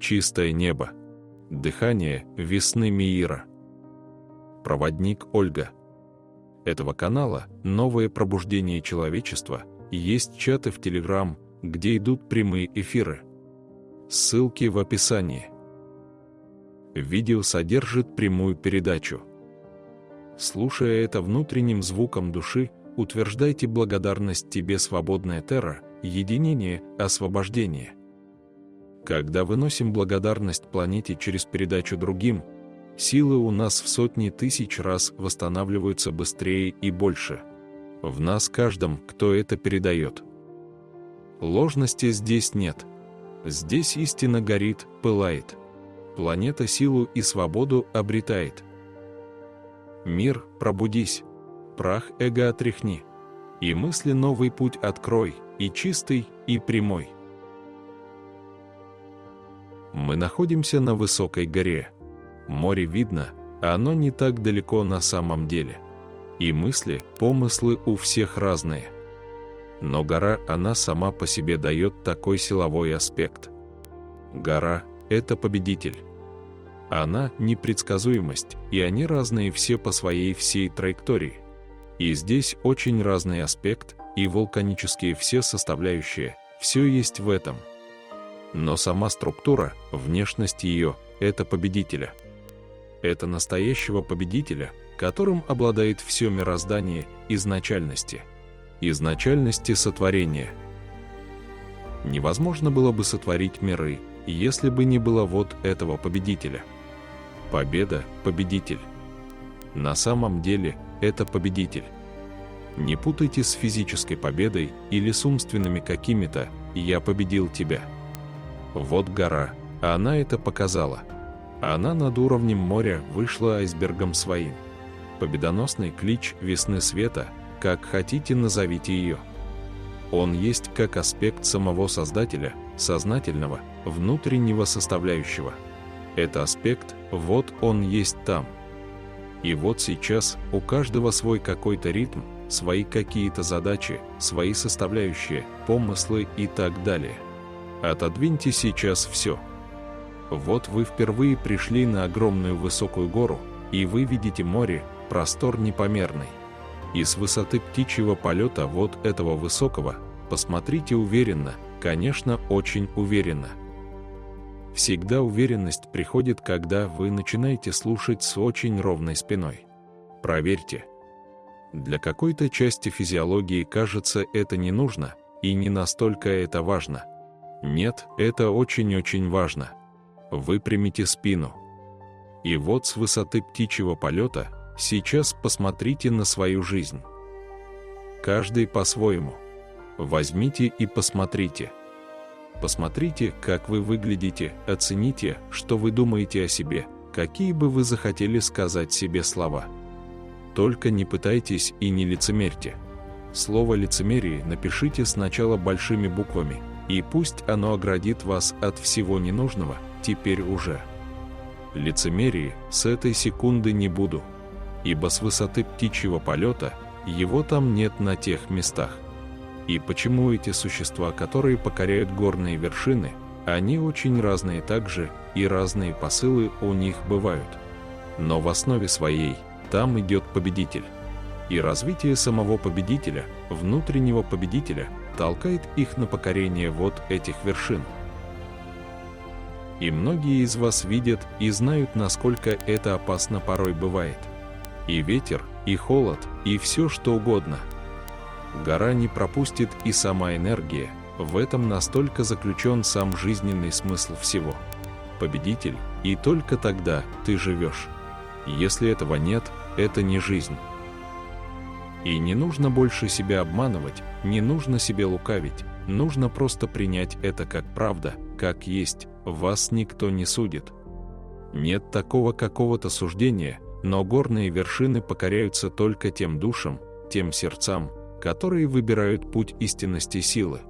чистое небо. Дыхание весны Миира. Проводник Ольга. Этого канала «Новое пробуждение человечества» есть чаты в Telegram, где идут прямые эфиры. Ссылки в описании. Видео содержит прямую передачу. Слушая это внутренним звуком души, утверждайте благодарность тебе, свободная Терра, единение, освобождение. Когда выносим благодарность планете через передачу другим, силы у нас в сотни тысяч раз восстанавливаются быстрее и больше. В нас каждом, кто это передает. Ложности здесь нет. Здесь истина горит, пылает. Планета силу и свободу обретает. Мир, пробудись. Прах эго отряхни. И мысли новый путь открой, и чистый, и прямой. Мы находимся на высокой горе. Море видно, а оно не так далеко на самом деле. И мысли, помыслы у всех разные. Но гора, она сама по себе дает такой силовой аспект. Гора – это победитель. Она – непредсказуемость, и они разные все по своей всей траектории. И здесь очень разный аспект, и вулканические все составляющие, все есть в этом. Но сама структура, внешность ее – это победителя. Это настоящего победителя, которым обладает все мироздание изначальности. Изначальности сотворения. Невозможно было бы сотворить миры, если бы не было вот этого победителя. Победа – победитель. На самом деле это победитель. Не путайте с физической победой или с умственными какими-то «я победил тебя». Вот гора, она это показала. Она над уровнем моря вышла айсбергом своим. Победоносный клич весны света, как хотите назовите ее. Он есть как аспект самого Создателя, сознательного, внутреннего составляющего. Это аспект, вот он есть там. И вот сейчас у каждого свой какой-то ритм, свои какие-то задачи, свои составляющие, помыслы и так далее. Отодвиньте сейчас все. Вот вы впервые пришли на огромную высокую гору, и вы видите море, простор непомерный. И с высоты птичьего полета вот этого высокого, посмотрите уверенно, конечно, очень уверенно. Всегда уверенность приходит, когда вы начинаете слушать с очень ровной спиной. Проверьте. Для какой-то части физиологии кажется это не нужно, и не настолько это важно. Нет, это очень-очень важно. Выпрямите спину. И вот с высоты птичьего полета сейчас посмотрите на свою жизнь. Каждый по-своему. Возьмите и посмотрите. Посмотрите, как вы выглядите, оцените, что вы думаете о себе, какие бы вы захотели сказать себе слова. Только не пытайтесь и не лицемерьте. Слово «лицемерие» напишите сначала большими буквами, и пусть оно оградит вас от всего ненужного, теперь уже. Лицемерие с этой секунды не буду, ибо с высоты птичьего полета его там нет на тех местах. И почему эти существа, которые покоряют горные вершины, они очень разные также, и разные посылы у них бывают. Но в основе своей там идет победитель. И развитие самого победителя, внутреннего победителя, толкает их на покорение вот этих вершин. И многие из вас видят и знают, насколько это опасно порой бывает. И ветер, и холод, и все что угодно. Гора не пропустит, и сама энергия, в этом настолько заключен сам жизненный смысл всего. Победитель, и только тогда ты живешь. Если этого нет, это не жизнь. И не нужно больше себя обманывать, не нужно себе лукавить, нужно просто принять это как правда, как есть, вас никто не судит. Нет такого какого-то суждения, но горные вершины покоряются только тем душам, тем сердцам, которые выбирают путь истинности силы.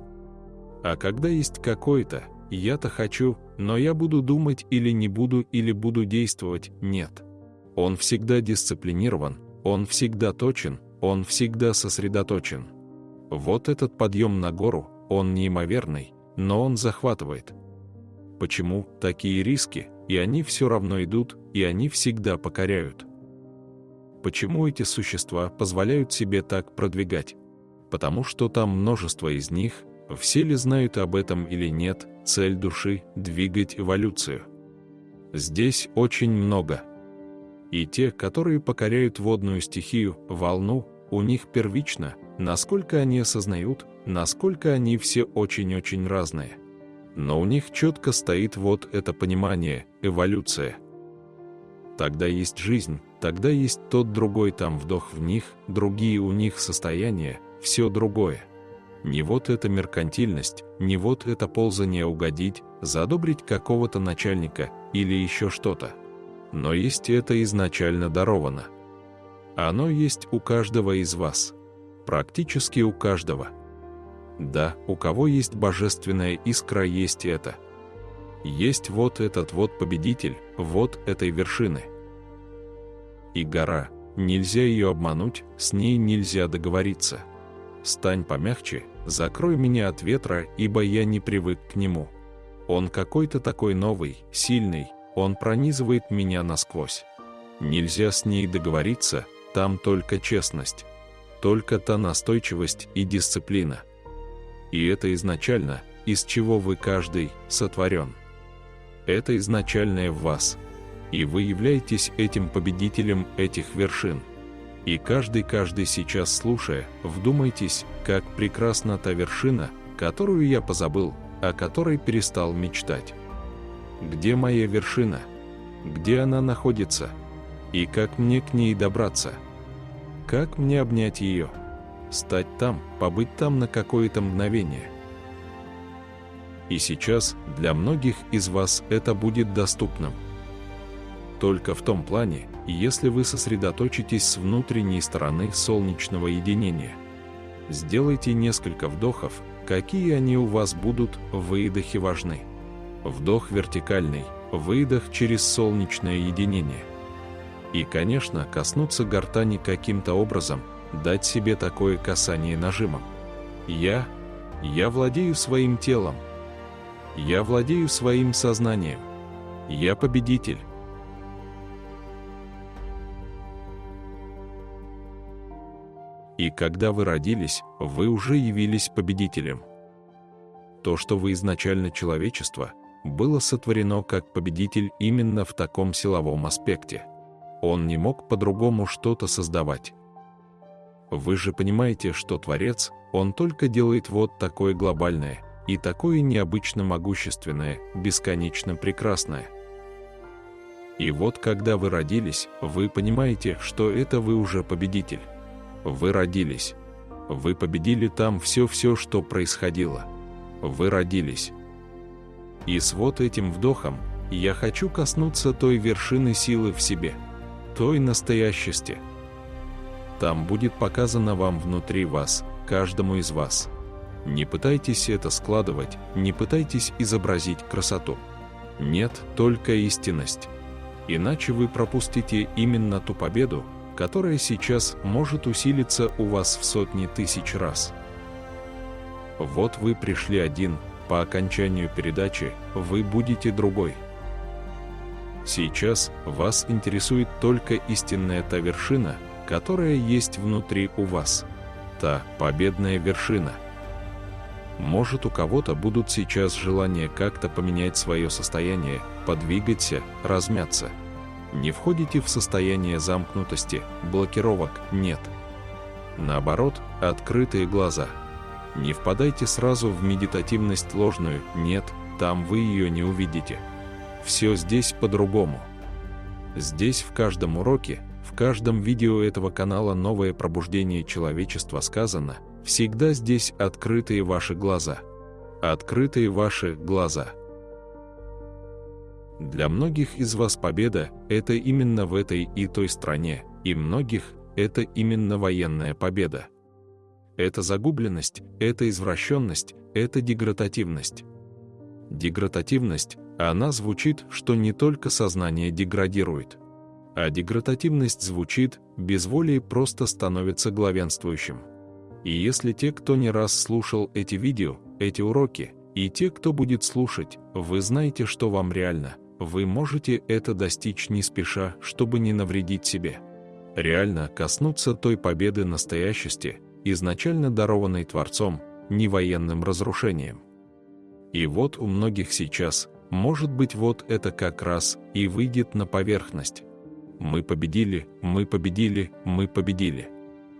А когда есть какой-то «я-то хочу, но я буду думать или не буду, или буду действовать», нет. Он всегда дисциплинирован, он всегда точен, он всегда сосредоточен. Вот этот подъем на гору, он неимоверный, но он захватывает. Почему такие риски, и они все равно идут, и они всегда покоряют? Почему эти существа позволяют себе так продвигать? Потому что там множество из них, все ли знают об этом или нет, цель души – двигать эволюцию. Здесь очень много. И те, которые покоряют водную стихию, волну, у них первично, насколько они осознают, насколько они все очень-очень разные. Но у них четко стоит вот это понимание, эволюция. Тогда есть жизнь, тогда есть тот другой там вдох в них, другие у них состояния, все другое. Не вот эта меркантильность, не вот это ползание угодить, задобрить какого-то начальника или еще что-то. Но есть это изначально даровано. Оно есть у каждого из вас. Практически у каждого. Да, у кого есть божественная искра, есть это. Есть вот этот вот победитель, вот этой вершины. И гора, нельзя ее обмануть, с ней нельзя договориться. Стань помягче, закрой меня от ветра, ибо я не привык к нему. Он какой-то такой новый, сильный, он пронизывает меня насквозь. Нельзя с ней договориться, там только честность. Только та настойчивость и дисциплина. И это изначально, из чего вы каждый сотворен. Это изначальное в вас. И вы являетесь этим победителем этих вершин. И каждый сейчас слушая, вдумайтесь, как прекрасна та вершина, которую я позабыл, о которой перестал мечтать. Где моя вершина? Где она находится? И как мне к ней добраться? Как мне обнять ее? Стать там, побыть там на какое-то мгновение. И сейчас для многих из вас это будет доступным. Только в том плане, если вы сосредоточитесь с внутренней стороны солнечного единения. Сделайте несколько вдохов, какие они у вас будут, выдохи важны. Вдох вертикальный, выдох через солнечное единение. И, конечно, коснуться гортани каким-то образом, дать себе такое касание нажимом. Я владею своим телом. Я владею своим сознанием. Я победитель. И когда вы родились, вы уже явились победителем. То, что вы изначально человечество, было сотворено как победитель именно в таком силовом аспекте. Он не мог по-другому что-то создавать. Вы же понимаете, что Творец, он только делает вот такое глобальное и такое необычно могущественное, бесконечно прекрасное. И вот когда вы родились, вы понимаете, что это вы уже победитель. Вы родились. Вы победили там все, что происходило. Вы родились. И с вот этим вдохом я хочу коснуться той вершины силы в себе, той настоящести. Там будет показано вам внутри вас, каждому из вас. Не пытайтесь это складывать, не пытайтесь изобразить красоту. Нет, только истинность. Иначе вы пропустите именно ту победу, которая сейчас может усилиться у вас в сотни тысяч раз. Вот вы пришли один, по окончанию передачи вы будете другой. Сейчас вас интересует только истинная та вершина, которая есть внутри у вас. Та победная вершина. Может, у кого-то будут сейчас желания как-то поменять свое состояние, подвигаться, размяться. Не входите в состояние замкнутости, блокировок нет. Наоборот, открытые глаза. Не впадайте сразу в медитативность ложную, нет, там вы ее не увидите. Все здесь по-другому. Здесь в каждом уроке, в каждом видео этого канала «Новое пробуждение человечества» сказано, всегда здесь открытые ваши глаза. Открытые ваши глаза. Для многих из вас победа – это именно в этой и той стране, и многих – это именно военная победа. Это загубленность, это извращенность, это деградативность. Деградативность, она звучит, что не только сознание деградирует, а деградативность звучит, безволие просто становится главенствующим. И если те, кто не раз слушал эти видео, эти уроки, И те, кто будет слушать, вы знаете, что вам реально, вы можете это достичь не спеша, чтобы не навредить себе. Реально коснуться той победы настоящести, изначально дарованной Творцом, не военным разрушением. И вот у многих сейчас, может быть, вот это как раз и выйдет на поверхность. Мы победили, мы победили, мы победили.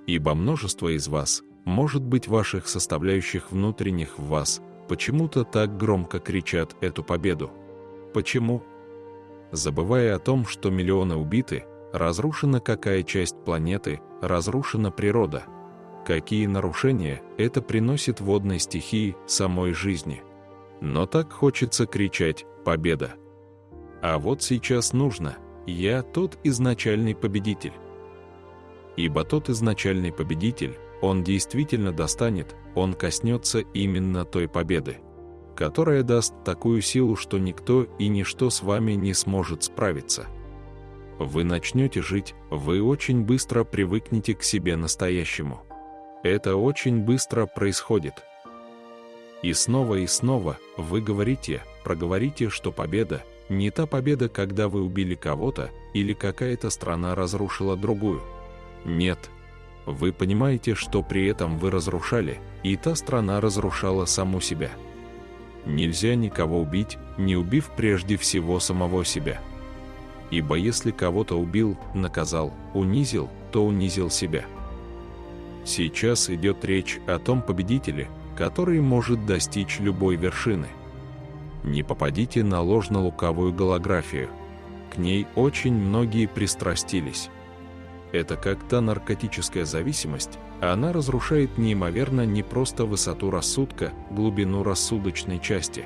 Ибо множество из вас, может быть, ваших составляющих внутренних в вас, почему-то так громко кричат эту победу. Почему? Забывая о том, что миллионы убиты, разрушена какая часть планеты, разрушена природа. Какие нарушения это приносит водной стихии, самой жизни. Но так хочется кричать «Победа!». А вот сейчас нужно «Я тот изначальный победитель». Ибо тот изначальный победитель, он действительно достанет, он коснется именно той победы, которая даст такую силу, что никто и ничто с вами не сможет справиться. Вы начнете жить, вы очень быстро привыкнете к себе настоящему. Это очень быстро происходит. И снова вы проговорите, что победа не та победа, когда вы убили кого-то или какая-то страна разрушила другую. Нет. Вы понимаете, что при этом вы разрушали, и та страна разрушала саму себя. Нельзя никого убить, не убив прежде всего самого себя. Ибо если кого-то убил, наказал, унизил, то унизил себя. Сейчас идет речь о том победителе, который может достичь любой вершины. Не попадите на ложно-лукавую голографию. К ней очень многие пристрастились. Это как та наркотическая зависимость, она разрушает неимоверно не просто высоту рассудка, глубину рассудочной части.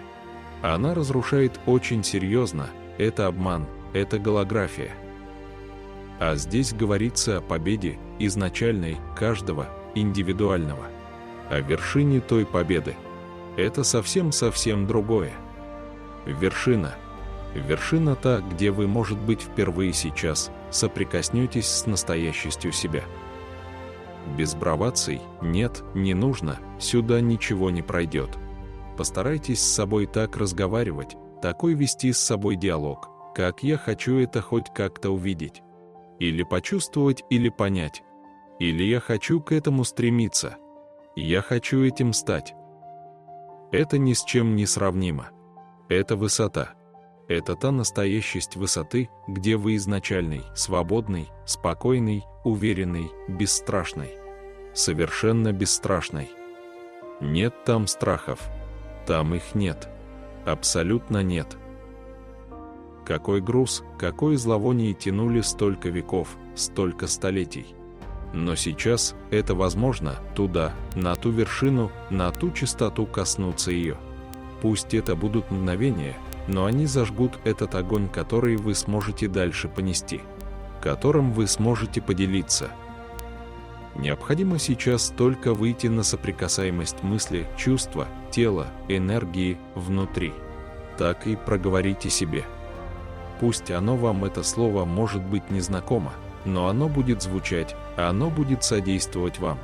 Она разрушает очень серьезно, это обман, это голография. А здесь говорится о победе, изначальной, каждого, индивидуального. О вершине той победы. Это совсем другое. Вершина. Вершина та, где вы, может быть, впервые сейчас соприкоснетесь с настоящестью себя. Без браваций, нет, не нужно, сюда ничего не пройдет. Постарайтесь с собой так разговаривать, такой вести с собой диалог, как я хочу это хоть как-то увидеть. Или почувствовать, или понять. Или я хочу к этому стремиться. Я хочу этим стать. Это ни с чем не сравнимо. Это высота. Это та настоящесть высоты, где вы изначальный, свободный, спокойный, уверенный, бесстрашный. Совершенно бесстрашный. Нет там страхов. Там их нет. Абсолютно нет. Какой груз, какое зловоние тянули столько веков, столько столетий. Но сейчас это возможно туда, на ту вершину, на ту чистоту коснуться ее. Пусть это будут мгновения, но они зажгут этот огонь, который вы сможете дальше понести, которым вы сможете поделиться. Необходимо сейчас только выйти на соприкасаемость мысли, чувства, тела, энергии внутри. Так и проговорите себе. Пусть оно вам, это слово, может быть незнакомо, но оно будет звучать, оно будет содействовать вам.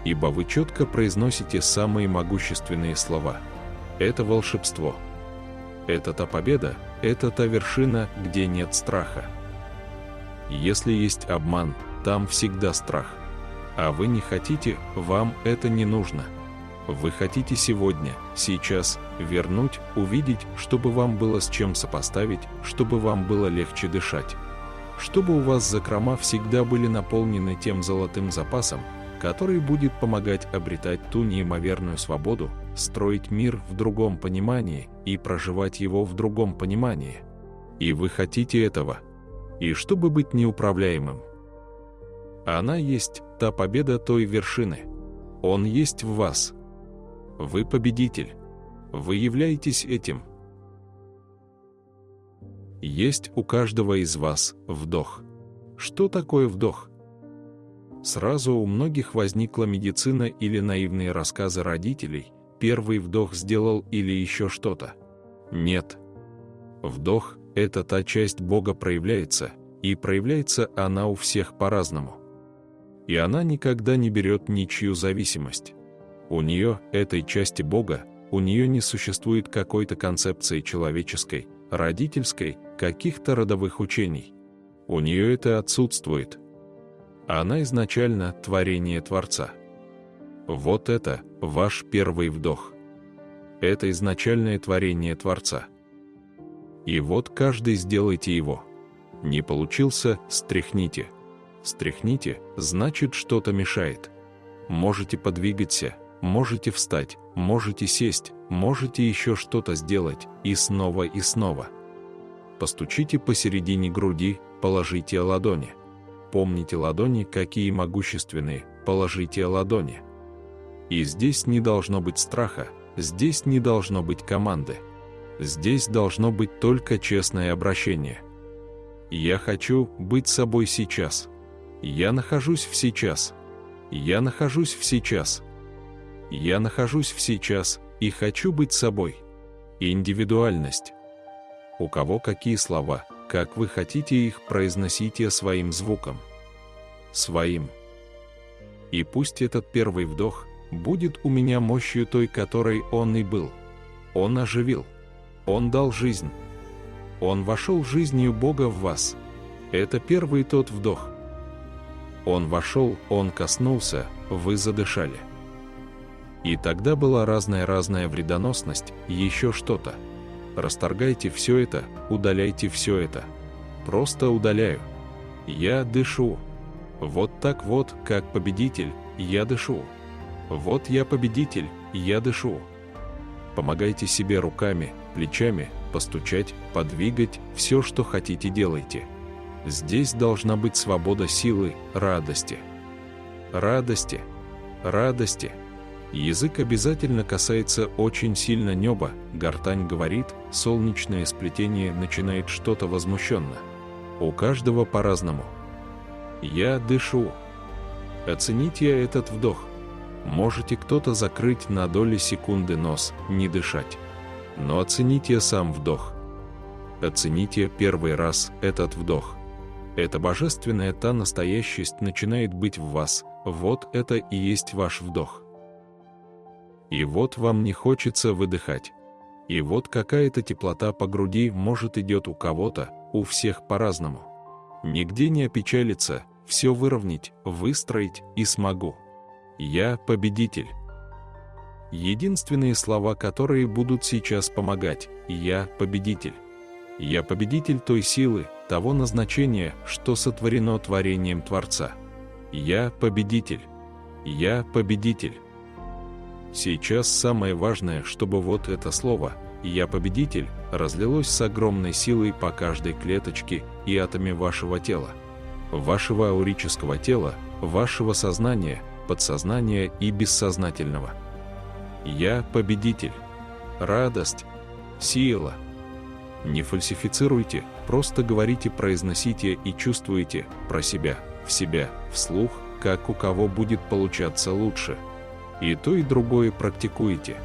Ибо вы четко произносите самые могущественные слова. Это волшебство. Это та победа, это та вершина, где нет страха. Если есть обман, там всегда страх. А вы не хотите, вам это не нужно. Вы хотите сегодня, сейчас, вернуть, увидеть, чтобы вам было с чем сопоставить, чтобы вам было легче дышать. Чтобы у вас закрома всегда были наполнены тем золотым запасом, который будет помогать обретать ту неимоверную свободу, строить мир в другом понимании и проживать его в другом понимании. И вы хотите этого. И чтобы быть неуправляемым. Она есть та победа той вершины. Он есть в вас. Вы победитель. Вы являетесь этим. Есть у каждого из вас вдох. Что такое вдох? Сразу у многих возникла медицина или наивные рассказы родителей. Первый вдох сделал или еще что-то. Нет. Вдох – это та часть Бога проявляется, и проявляется она у всех по-разному. И она никогда не берет ничью зависимость. У нее, этой части Бога, у нее не существует какой-то концепции человеческой, родительской, каких-то родовых учений. У нее это отсутствует. Она изначально творение Творца. Вот это ваш первый вдох. Это изначальное творение Творца. И вот каждый сделайте его. Не получился – стряхните. Стряхните – значит, что-то мешает. Можете подвигаться, можете встать, можете сесть, можете еще что-то сделать, и снова и снова. Постучите посередине груди, положите ладони. Помните ладони, какие могущественные, положите ладони. И здесь не должно быть страха, здесь не должно быть команды. Здесь должно быть только честное обращение. Я хочу быть собой сейчас. Я нахожусь в сейчас. Я нахожусь в сейчас. Я нахожусь в сейчас и хочу быть собой. Индивидуальность. У кого какие слова, как вы хотите их, произносите своим звуком. Своим. И пусть этот первый вдох будет у меня мощью той, которой он и был. Он оживил. Он дал жизнь. Он вошел жизнью Бога в вас. Это первый тот вдох. Он вошел, он коснулся, вы задышали. И тогда была разная вредоносность, еще что-то. Расторгайте все это, удаляйте все это. Просто удаляю. Я дышу. Вот так вот, как победитель, я дышу. Вот я победитель, я дышу. Помогайте себе руками, плечами, постучать, подвигать, все, что хотите, делайте. Здесь должна быть свобода силы, радости. Радости. Радости. Язык обязательно касается очень сильно неба, гортань говорит, солнечное сплетение начинает что-то возмущенно. У каждого по-разному. Я дышу. Оцените этот вдох. Можете кто-то закрыть на доли секунды нос, не дышать. Но оцените сам вдох. Оцените первый раз этот вдох. Эта божественная та настоящесть начинает быть в вас, вот это и есть ваш вдох. И вот вам не хочется выдыхать. И вот какая-то теплота по груди, может, идет у кого-то, у всех по-разному. Нигде не опечалиться, все выровнять, выстроить и смогу. Я победитель. Единственные слова, которые будут сейчас помогать. Я победитель. Я победитель той силы, того назначения, что сотворено творением Творца. Я победитель. Я победитель. Сейчас самое важное, чтобы вот это слово «Я победитель» разлилось с огромной силой по каждой клеточке и атоме вашего тела. Вашего аурического тела, вашего сознания, подсознания и бессознательного. Я победитель. Радость. Сила. Не фальсифицируйте, просто говорите, произносите и чувствуйте про себя, вслух, как у кого будет получаться лучше. И то, и другое практикуйте.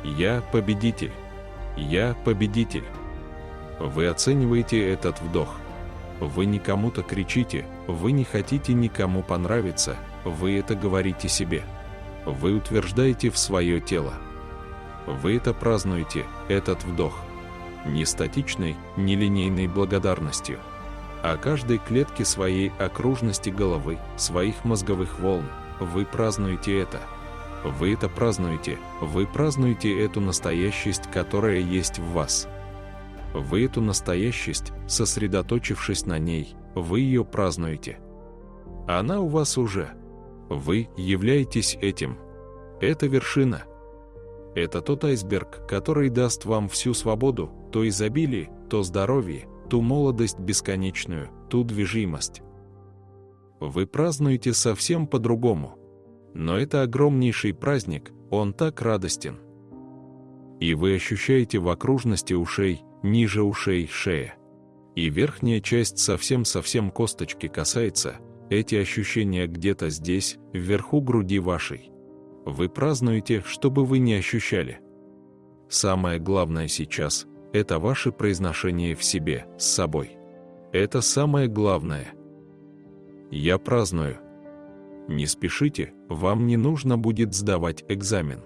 Я победитель. Я победитель. Вы оцениваете этот вдох. Вы не кому-то кричите, вы не хотите никому понравиться, вы это говорите себе. Вы утверждаете в свое тело. Вы это празднуете, этот вдох. Не статичной, не линейной благодарностью, а каждой клетке своей окружности головы, своих мозговых волн. Вы празднуете это. Вы это празднуете, вы празднуете эту настоящесть, которая есть в вас. Вы эту настоящесть, сосредоточившись на ней, вы ее празднуете. Она у вас уже. Вы являетесь этим. Это вершина. Это тот айсберг, который даст вам всю свободу, то изобилие, то здоровье, ту молодость бесконечную, ту движимость. Вы празднуете совсем по-другому. Но это огромнейший праздник, он так радостен. И вы ощущаете в окружности ушей, ниже ушей шея. И верхняя часть совсем косточки касается, эти ощущения где-то здесь, вверху груди вашей. Вы празднуете, чтобы вы не ощущали. Самое главное сейчас – это ваше произношение в себе, с собой. Это самое главное. Я праздную. Не спешите, вам не нужно будет сдавать экзамен.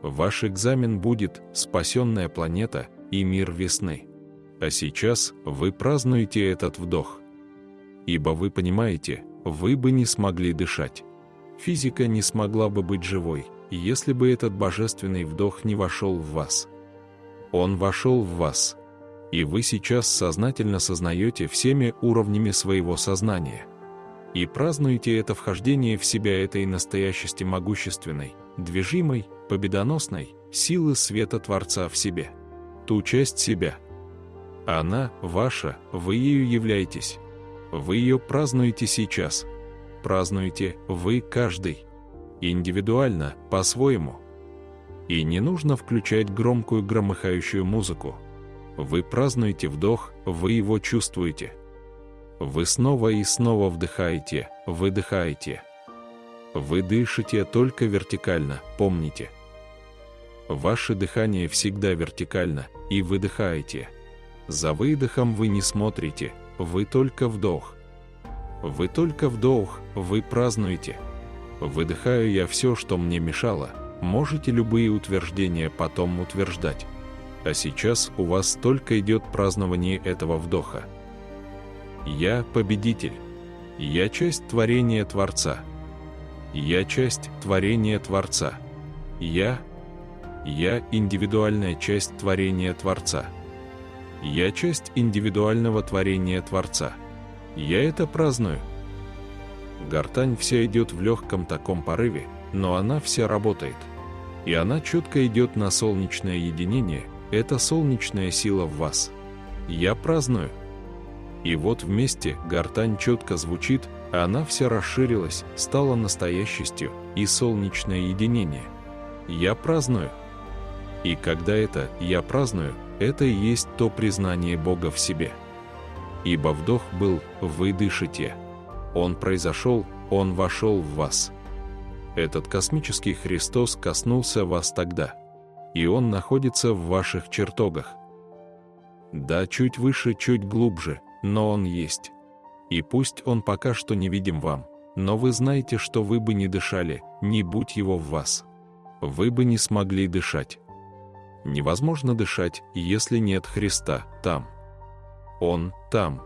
Ваш экзамен будет «Спасенная планета» и «Мир весны». А сейчас вы празднуете этот вдох. Ибо вы понимаете, вы бы не смогли дышать. Физика не смогла бы быть живой, если бы этот божественный вдох не вошел в вас. Он вошел в вас. И вы сейчас сознательно сознаете всеми уровнями своего сознания. И празднуете это вхождение в себя этой настоящести могущественной, движимой, победоносной силы света Творца в себе. Ту часть себя. Она ваша, вы ею являетесь. Вы ее празднуете сейчас. Празднуете вы каждый. Индивидуально, по-своему. И не нужно включать громкую громыхающую музыку. Вы празднуете вдох, вы его чувствуете. Вы снова и снова вдыхаете, выдыхаете. Вы дышите только вертикально, помните. Ваше дыхание всегда вертикально, и выдыхаете. За выдохом вы не смотрите, вы только вдох. Вы только вдох, вы празднуете. Выдыхаю я все, что мне мешало. Можете любые утверждения потом утверждать. А сейчас у вас только идет празднование этого вдоха. Я победитель. Я часть творения Творца. Я часть творения Творца. Я индивидуальная часть творения Творца. Я часть индивидуального творения Творца. Я это праздную. Гортань вся идет в легком таком порыве, но она вся работает. И она четко идет на солнечное единение, это солнечная сила в вас. Я праздную. И вот вместе гортань четко звучит, а она вся расширилась, стала настоящестью и солнечное единение. Я праздную. И когда это «я праздную», это и есть то признание Бога в себе. Ибо вдох был «вы дышите». Он произошел, он вошел в вас. Этот космический Христос коснулся вас тогда. И он находится в ваших чертогах. Да, чуть выше, чуть глубже, но он есть. И пусть он пока что не видим вам, но вы знаете, что вы бы не дышали, не будь его в вас. Вы бы не смогли дышать. Невозможно дышать, если нет Христа там. Он там.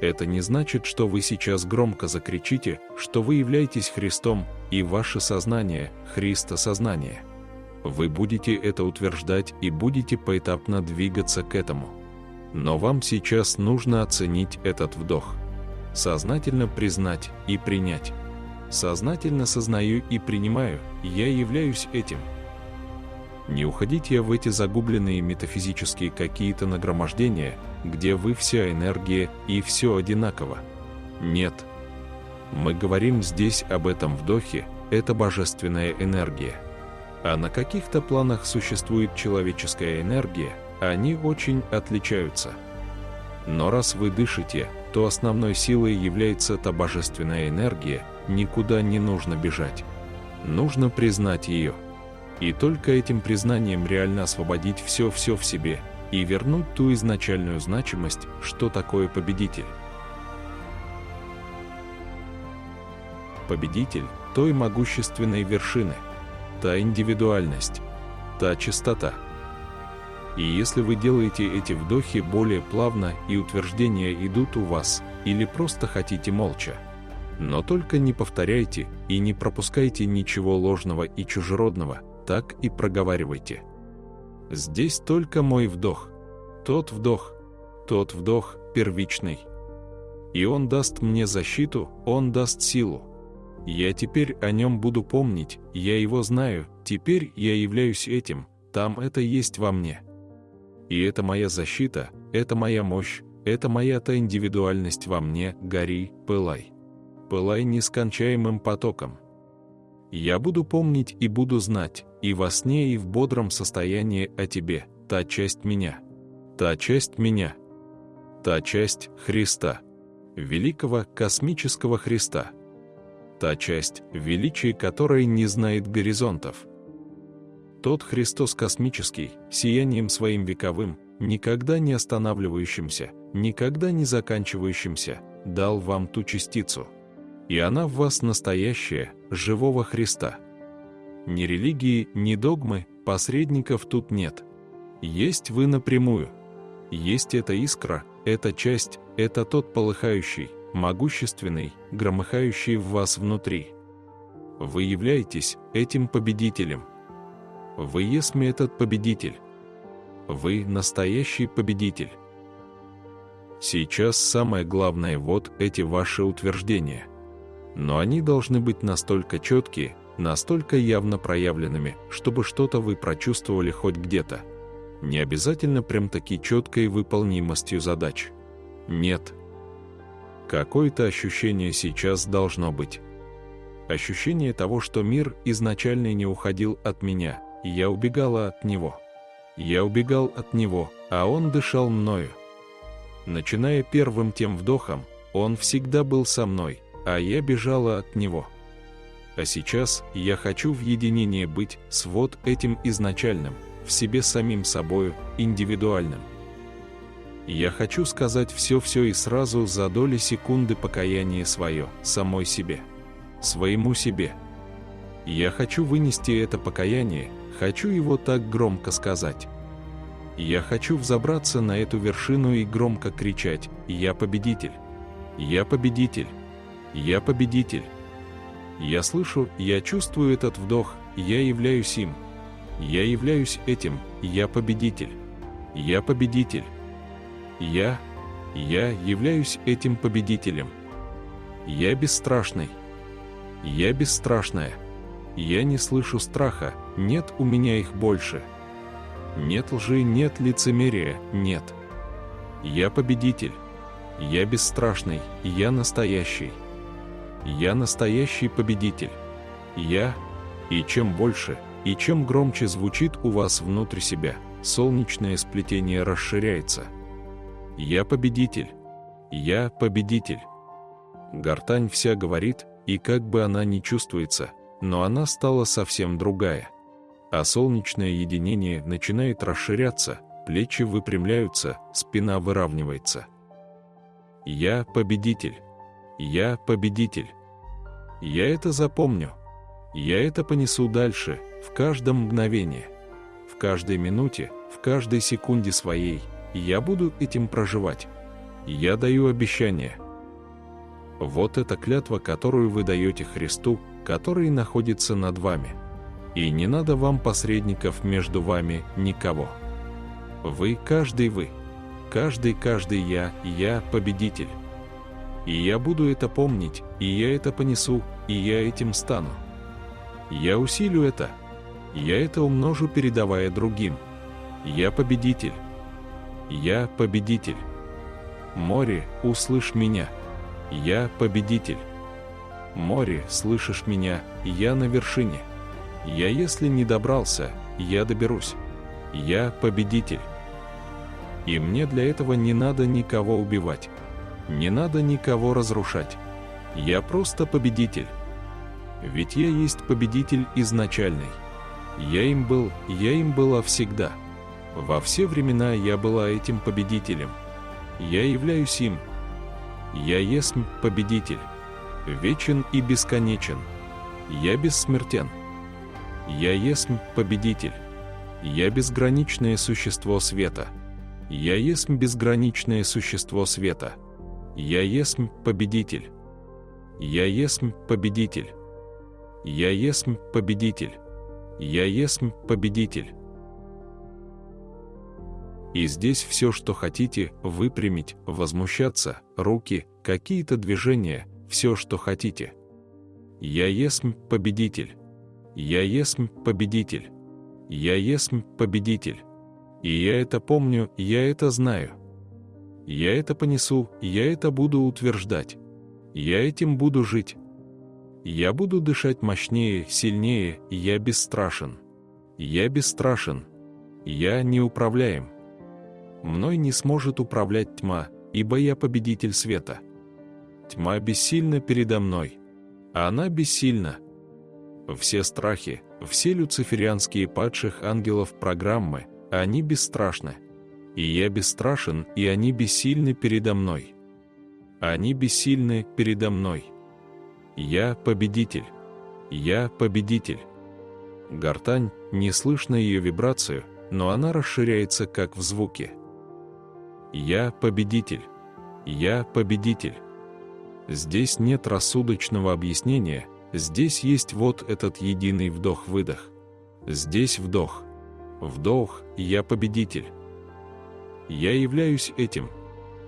Это не значит, что вы сейчас громко закричите, что вы являетесь Христом, и ваше сознание – Христосознание. Вы будете это утверждать и будете поэтапно двигаться к этому. Но вам сейчас нужно оценить этот вдох. Сознательно признать и принять. Сознательно сознаю и принимаю, я являюсь этим. Не уходите в эти загубленные метафизические какие-то нагромождения, где вы вся энергия и все одинаково. Нет. Мы говорим здесь об этом вдохе, это божественная энергия. А на каких-то планах существует человеческая энергия, они очень отличаются. Но раз вы дышите, то основной силой является та божественная энергия, никуда не нужно бежать. Нужно признать ее. И только этим признанием реально освободить все в себе и вернуть ту изначальную значимость, что такое победитель. Победитель той могущественной вершины, та индивидуальность, та чистота. И если вы делаете эти вдохи более плавно и утверждения идут у вас, или просто хотите молча, но только не повторяйте и не пропускайте ничего ложного и чужеродного, так и проговаривайте. Здесь только мой вдох, тот вдох первичный. И он даст мне защиту, он даст силу. Я теперь о нем буду помнить, я его знаю, теперь я являюсь этим, там это есть во мне. И это моя защита, это моя мощь, это моя-то индивидуальность во мне, гори, пылай. Пылай нескончаемым потоком. Я буду помнить и буду знать, и во сне, и в бодром состоянии о тебе, та часть меня, та часть меня, та часть Христа, великого космического Христа, та часть величия, которая не знает горизонтов. Тот Христос космический, сиянием своим вековым, никогда не останавливающимся, никогда не заканчивающимся, дал вам ту частицу. И она в вас настоящая, живого Христа. ни религии, ни догмы, посредников тут нет. Есть вы напрямую. Есть эта искра, эта часть, это тот полыхающий, могущественный, громыхающий в вас внутри. Вы являетесь этим победителем. Вы есть этот победитель. Вы настоящий победитель. Сейчас самое главное вот эти ваши утверждения. Но они должны быть настолько четкие, настолько явно проявленными, чтобы что-то вы прочувствовали хоть где-то. Не обязательно прям-таки четкой выполнимостью задач. Нет. Какое-то ощущение сейчас должно быть. Ощущение того, что мир изначально не уходил от меня, и я убегала от него. Я убегал от него, а он дышал мною. Начиная первым тем вдохом, он всегда был со мной, а я бежала от него. А сейчас я хочу в единении быть с вот этим изначальным, в себе самим собою, индивидуальным. Я хочу сказать все-все и сразу за доли секунды покаяние свое, самой себе, своему себе. Я хочу вынести это покаяние, хочу его так громко сказать. Я хочу взобраться на эту вершину и громко кричать: «Я победитель! Я победитель! Я победитель!» Я слышу, я чувствую этот вдох, я являюсь им. Я являюсь этим, я победитель. Я победитель. Я являюсь этим победителем. Я бесстрашный. Я бесстрашная. Я не слышу страха, нет у меня их больше. Нет лжи, нет лицемерия, нет. Я победитель. Я бесстрашный, я настоящий. Я настоящий победитель. Я, и чем больше, и чем громче звучит у вас внутри себя, солнечное сплетение расширяется. Я победитель. Я победитель. Гортань вся говорит, и как бы она ни чувствуется, но она стала совсем другая. А солнечное единение начинает расширяться, плечи выпрямляются, спина выравнивается. Я победитель. Я победитель. Я это запомню. Я это понесу дальше, в каждом мгновении. В каждой минуте, в каждой секунде своей. Я буду этим проживать. Я даю обещание. Вот эта клятва, которую вы даете Христу, который находится над вами. И не надо вам посредников между вами, никого. Вы, каждый я победитель. И я буду это помнить, и я это понесу, и я этим стану. Я усилю это. Я это умножу, передавая другим. Я победитель. Я победитель. Море, услышь меня. Я победитель. Море, слышишь меня, я на вершине. Я, если не добрался, я доберусь. Я победитель. И мне для этого не надо никого убивать. Не надо никого разрушать. Я просто победитель. Ведь я есть победитель изначальный. Я им была всегда. Во все времена я была этим победителем. Я являюсь им. Я есть победитель. Вечен и бесконечен. Я бессмертен. Я есть победитель. Я безграничное существо света. Я есть безграничное существо света. Я есть победитель. Я есть победитель. Я есть победитель. Я есть победитель. И здесь все, что хотите, выпрямить, возмущаться, руки, какие-то движения, все, что хотите. Я есть победитель. Я есть победитель. Я есть победитель. И я это помню, я это знаю. Я это понесу, я это буду утверждать. Я этим буду жить. Я буду дышать мощнее, сильнее, я бесстрашен. Я бесстрашен. Я неуправляем. Мной не сможет управлять тьма, ибо я победитель света. Тьма бессильна передо мной. А она бессильна. Все страхи, все люциферианские падших ангелов программы, они бесстрашны. И я бесстрашен, и они бессильны передо мной. Они бессильны передо мной. Я победитель. Я победитель. Гортань, не слышно ее вибрацию, но она расширяется как в звуке. Я победитель. Я победитель. Здесь нет рассудочного объяснения, здесь есть вот этот единый вдох-выдох. Здесь вдох. Вдох, я победитель. Я являюсь этим.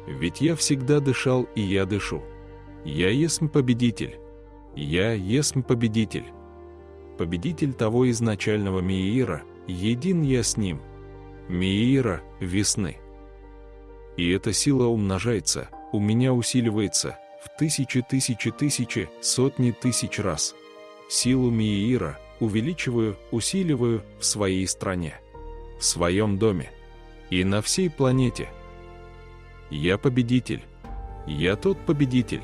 Ведь я всегда дышал, и я дышу. Я есмь победитель. Я есмь победитель. Победитель того изначального Меира, един я с ним. Меира весны. И эта сила умножается, у меня усиливается в тысячи, сотни тысяч раз. Силу Меира увеличиваю, усиливаю в своей стране, в своем доме и на всей планете. Я победитель. Я тот победитель.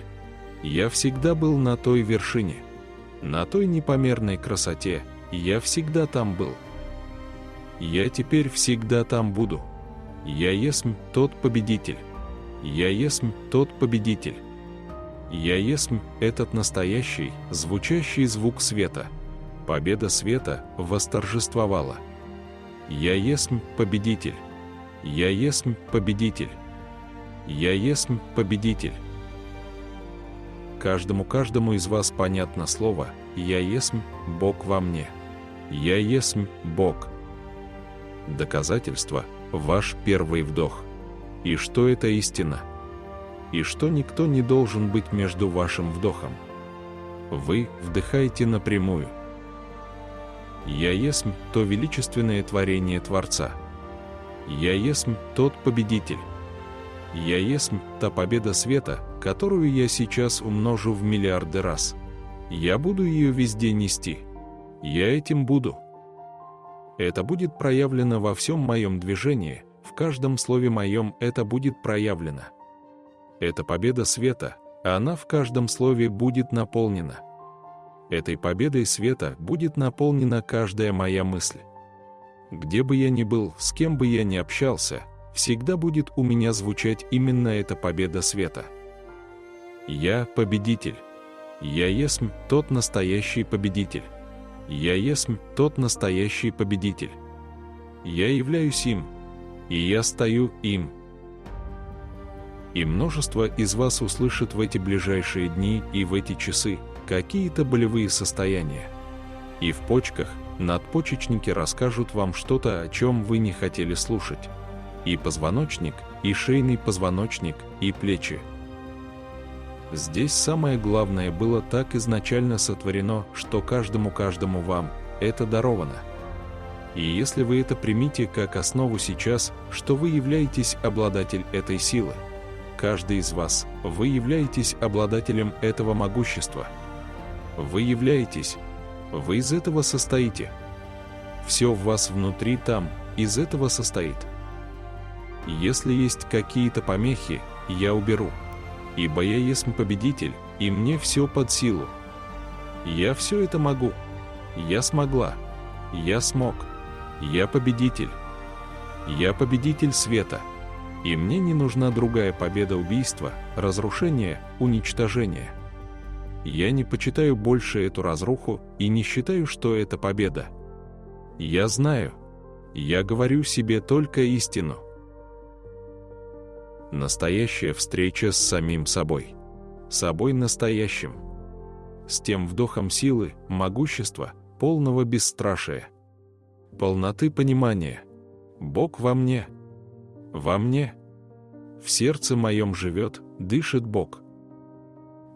Я всегда был на той вершине, на той непомерной красоте, я всегда там был. Я теперь всегда там буду. Я есмь тот победитель. Я есмь тот победитель. Я есмь этот настоящий, звучащий звук света. Победа света восторжествовала. Я есмь победитель. Я есмь победитель. Я есмь победитель. Каждому из вас понятно слово «Я есмь Бог во мне». Я есмь Бог. Доказательство – ваш первый вдох. И что это истина? И что никто не должен быть между вашим вдохом. Вы вдыхаете напрямую. Я есмь то величественное творение Творца. Я есмь тот победитель. Я есмь та победа света, которую я сейчас умножу в миллиарды раз. Я буду ее везде нести. Я этим буду. Это будет проявлено во всем моем движении, в каждом слове моем это будет проявлено. Это победа света, а она в каждом слове будет наполнена. Этой победой света будет наполнена каждая моя мысль. Где бы я ни был, с кем бы я ни общался, всегда будет у меня звучать именно эта победа света. Я победитель. Я есмь тот настоящий победитель. Я есмь тот настоящий победитель. Я являюсь им, и я стою им. И множество из вас услышит в эти ближайшие дни и в эти часы какие-то болевые состояния. И в почках, надпочечники расскажут вам что-то, о чем вы не хотели слушать. И позвоночник, и шейный позвоночник, и плечи. Здесь самое главное было так изначально сотворено, что каждому вам это даровано. И если вы это примите как основу сейчас, что вы являетесь обладатель этой силы, каждый из вас, вы являетесь обладателем этого могущества. Вы являетесь, вы из этого состоите. Все в вас внутри там, из этого состоит. Если есть какие-то помехи, я уберу. Ибо я есмь победитель, и мне все под силу. Я все это могу. Я смогла. Я смог. Я победитель. Я победитель света. И мне не нужна другая победа убийства, разрушения, уничтожения. Я не почитаю больше эту разруху и не считаю, что это победа. Я знаю. Я говорю себе только истину. Настоящая встреча с самим собой. Собой настоящим. С тем вдохом силы, могущества, полного бесстрашия. Полноты понимания. Бог во мне. Во мне. В сердце моем живет, дышит Бог.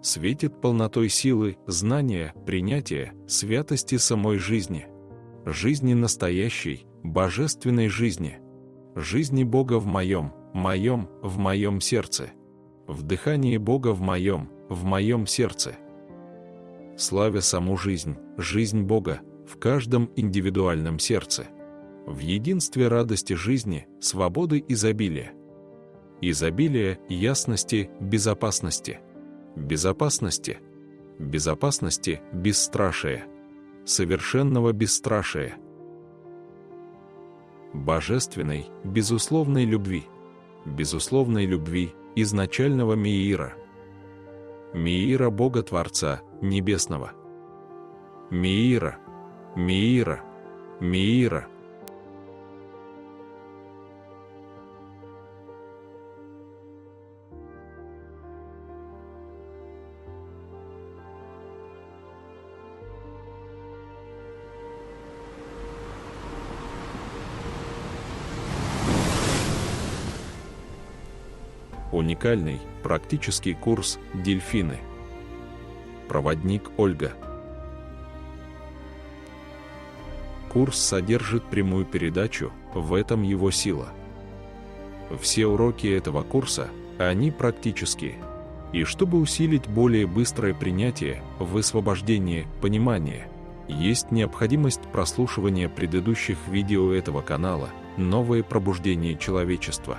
Светит полнотой силы, знания, принятия, святости самой жизни. Жизни настоящей, божественной жизни. Жизни Бога в моем сердце. В дыхании Бога в моем сердце. Славя саму жизнь, жизнь Бога, в каждом индивидуальном сердце. В единстве радости жизни, свободы изобилия. Изобилия, ясности, безопасности. Безопасности. Безопасности, бесстрашия. Совершенного бесстрашия. Божественной, безусловной любви. Безусловной любви, изначального Меира. Меира Бога Творца, Небесного. Меира, Меира, Миира. Уникальный практический курс «Дельфины». Проводник Ольга. Курс содержит прямую передачу, в этом его сила. Все уроки этого курса, они практические. И чтобы усилить более быстрое принятие, высвобождение, понимание, есть необходимость прослушивания предыдущих видео этого канала «Новое пробуждение человечества».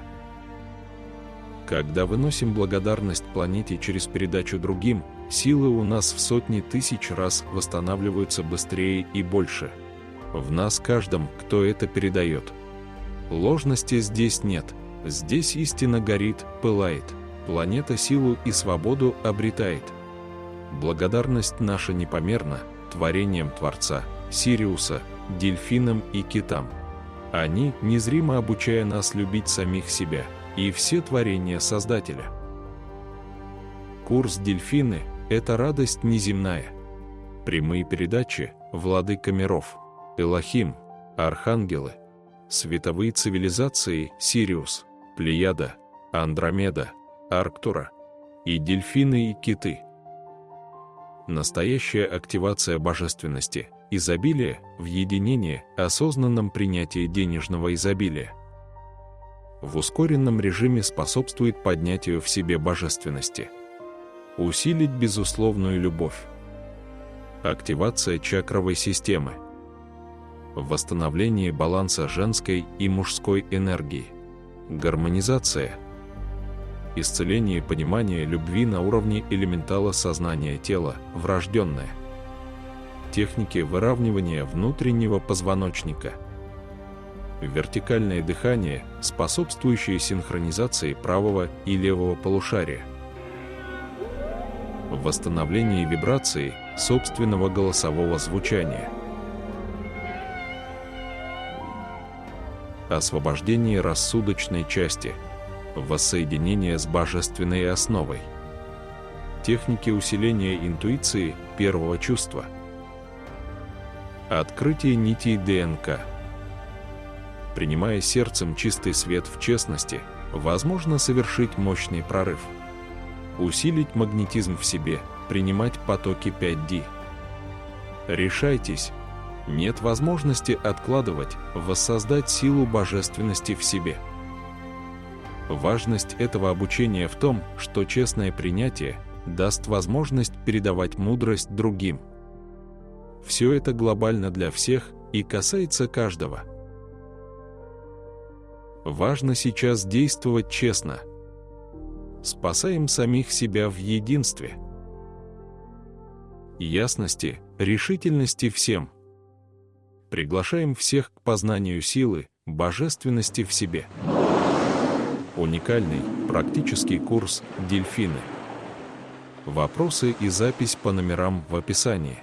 Когда выносим благодарность планете через передачу другим, силы у нас в сотни тысяч раз восстанавливаются быстрее и больше. В нас каждом, кто это передает. Ложности здесь нет, здесь истина горит, пылает, планета силу и свободу обретает. Благодарность наша непомерна творением Творца, Сириуса, дельфинам и китам. Они, незримо обучая нас любить самих себя и все творения Создателя. Курс «Дельфины» — это радость неземная. Прямые передачи «Владыка миров», Элохим, Архангелы, световые цивилизации Сириус, Плеяда, Андромеда, Арктура и дельфины и киты. Настоящая активация божественности, изобилия в единении, осознанном принятии денежного изобилия. В ускоренном режиме способствует поднятию в себе божественности. Усилить безусловную любовь. Активация чакровой системы. Восстановление баланса женской и мужской энергии. Гармонизация. Исцеление понимания любви на уровне элементала сознания тела, врожденное. Техники выравнивания внутреннего позвоночника. Вертикальное дыхание, способствующее синхронизации правого и левого полушария. Восстановление вибрации собственного голосового звучания. Освобождение рассудочной части. Воссоединение с божественной основой. Техники усиления интуиции первого чувства. Открытие нитей ДНК. Принимая сердцем чистый свет в честности, возможно совершить мощный прорыв. Усилить магнетизм в себе, принимать потоки 5D. Решайтесь. Нет возможности откладывать, воссоздать силу божественности в себе. Важность этого обучения в том, что честное принятие даст возможность передавать мудрость другим. Все это глобально для всех и касается каждого. Важно сейчас действовать честно. Спасаем самих себя в единстве. Ясности, решительности всем. Приглашаем всех к познанию силы, божественности в себе. Уникальный, практический курс «Дельфины». Вопросы и запись по номерам в описании.